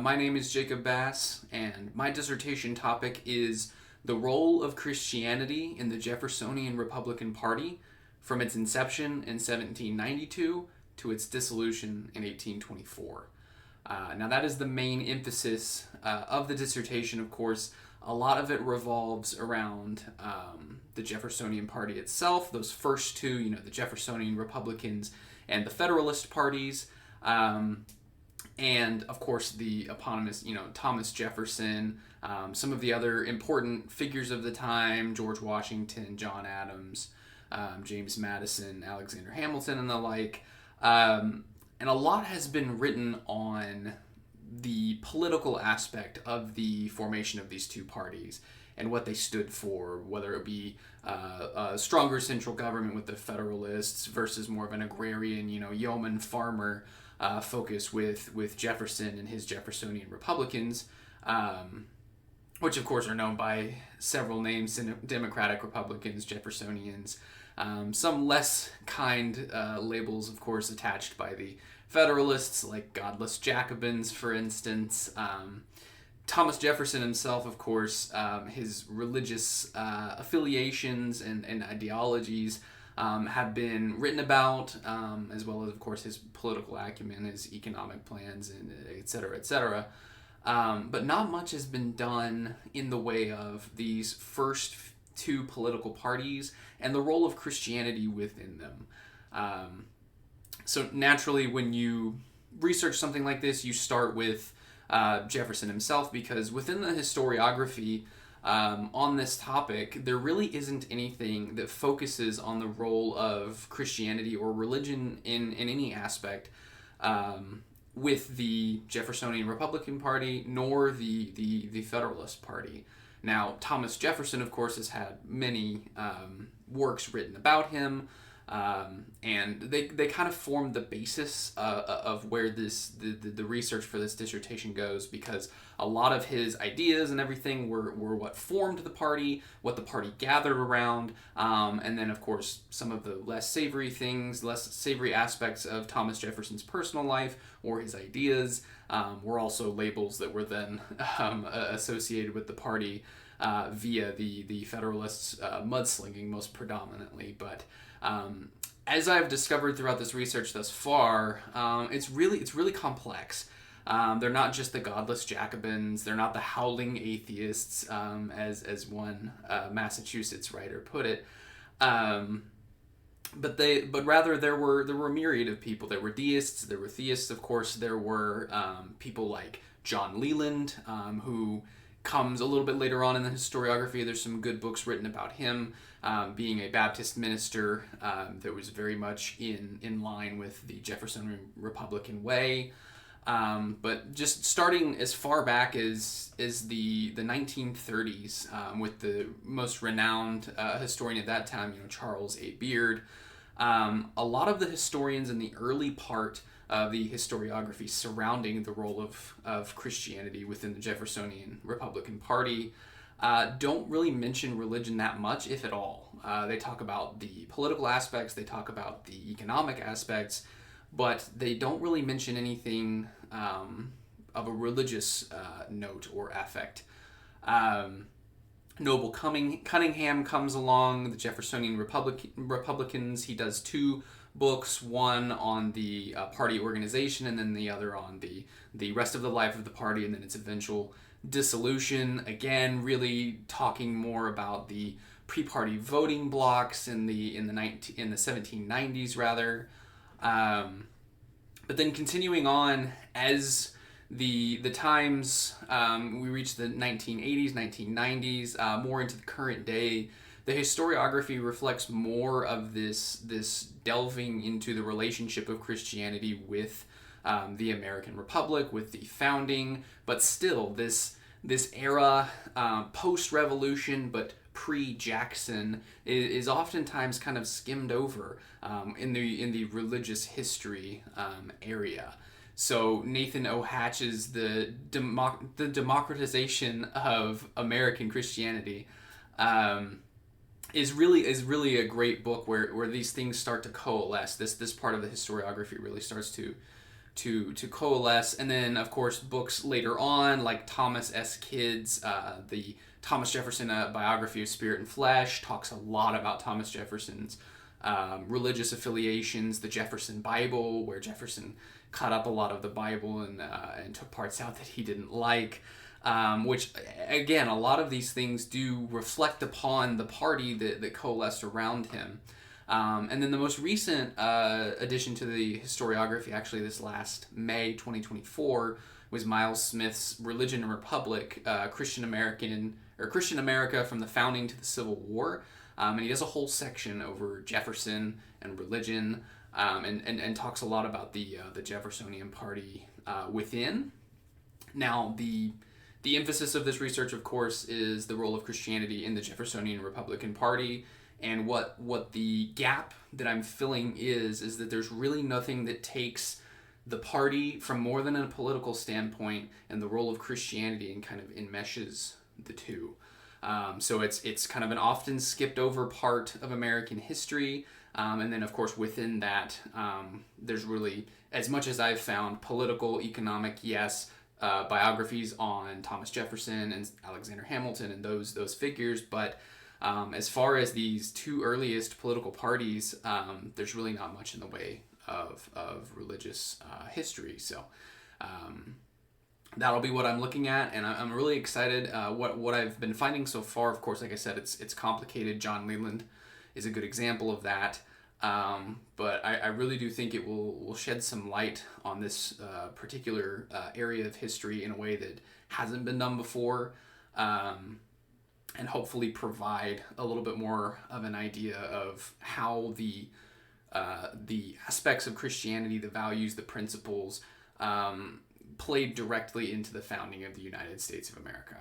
My name is Jacob Bass, and my dissertation topic is the role of Christianity in the Jeffersonian Republican Party from its inception in 1792 to its dissolution in 1824. Now, that is the main emphasis of the dissertation, of course. A lot of it revolves around the Jeffersonian Party itself, those first two, the Jeffersonian Republicans and the Federalist parties. And of course the eponymous, Thomas Jefferson, some of the other important figures of the time, George Washington, John Adams, James Madison, Alexander Hamilton, and the like. And a lot has been written on the political aspect of the formation of these two parties and what they stood for, whether it be a stronger central government with the Federalists versus more of an agrarian, yeoman farmer focus with Jefferson and his Jeffersonian Republicans, which of course are known by several names: Democratic Republicans, Jeffersonians, some less kind labels, of course, attached by the Federalists, like godless Jacobins, for instance. Thomas Jefferson himself, of course, his religious affiliations and ideologies have been written about, as well as, of course, his political acumen, his economic plans, and et cetera, et cetera. But not much has been done in the way of these first two political parties and the role of Christianity within them. So naturally, when you research something like this, you start with Jefferson himself, because within the historiography on this topic, there really isn't anything that focuses on the role of Christianity or religion in any aspect with the Jeffersonian Republican Party, nor the Federalist Party. Now, Thomas Jefferson, of course, has had many works written about him, and they kind of formed the basis of where the research for this dissertation goes, because a lot of his ideas and everything were what formed the party, what the party gathered around, and then, of course, some of the less savory aspects of Thomas Jefferson's personal life or his ideas were also labels that were then associated with the party via the Federalists' mudslinging most predominantly. But as I've discovered throughout this research thus far, it's really complex. They're not just the godless Jacobins. They're not the howling atheists, as one Massachusetts writer put it. But rather there were a myriad of people. There were deists. There were theists, of course. There were people like John Leland, who comes a little bit later on in the historiography. There's some good books written about him, being a Baptist minister that was very much in line with the Jeffersonian Republican way. But just starting as far back as the 1930s, with the most renowned historian at that time, Charles A. Beard. A lot of the historians in the early part of the historiography surrounding the role of Christianity within the Jeffersonian Republican Party don't really mention religion that much, if at all. They talk about the political aspects, they talk about the economic aspects, but they don't really mention anything of a religious note or affect. Noble Cunningham comes along, the Jeffersonian Republicans. He does two books, one on the party organization and then the other on the rest of the life of the party and then its eventual dissolution. Again, really talking more about the pre-party voting blocks in the 1790s rather. But then continuing on as the times, we reach the 1980s, 1990s, more into the current day. The historiography reflects more of this delving into the relationship of Christianity with the American Republic, with the founding, but still this era, post-revolution, but pre-Jackson, is oftentimes kind of skimmed over in the religious history area. So Nathan O. Hatch's the democratization of American Christianity is really a great book where these things start to coalesce. This part of the historiography really starts to to coalesce. And then, of course, books later on, like Thomas S. Kidd's, the Thomas Jefferson biography of Spirit and Flesh, talks a lot about Thomas Jefferson's religious affiliations, the Jefferson Bible, where Jefferson cut up a lot of the Bible and took parts out that he didn't like. Which, again, a lot of these things do reflect upon the party that coalesced around him. And then the most recent addition to the historiography, actually this last May 2024, was Miles Smith's Religion and Republic, Christian America from the Founding to the Civil War. And he does a whole section over Jefferson and religion, and talks a lot about the Jeffersonian party within. Now, the emphasis of this research, of course, is the role of Christianity in the Jeffersonian Republican Party. And what the gap that I'm filling is that there's really nothing that takes the party from more than a political standpoint and the role of Christianity and kind of enmeshes the two. So it's kind of an often skipped over part of American history. And then, of course, within that, there's really, as much as I've found, political, economic, yes, biographies on Thomas Jefferson and Alexander Hamilton and those figures, but as far as these two earliest political parties, there's really not much in the way of religious history. So that'll be what I'm looking at, and I'm really excited. What I've been finding so far, of course, like I said, it's complicated. John Leland is a good example of that. But I really do think it will shed some light on this particular area of history in a way that hasn't been done before, and hopefully provide a little bit more of an idea of how the aspects of Christianity, the values, the principles, played directly into the founding of the United States of America.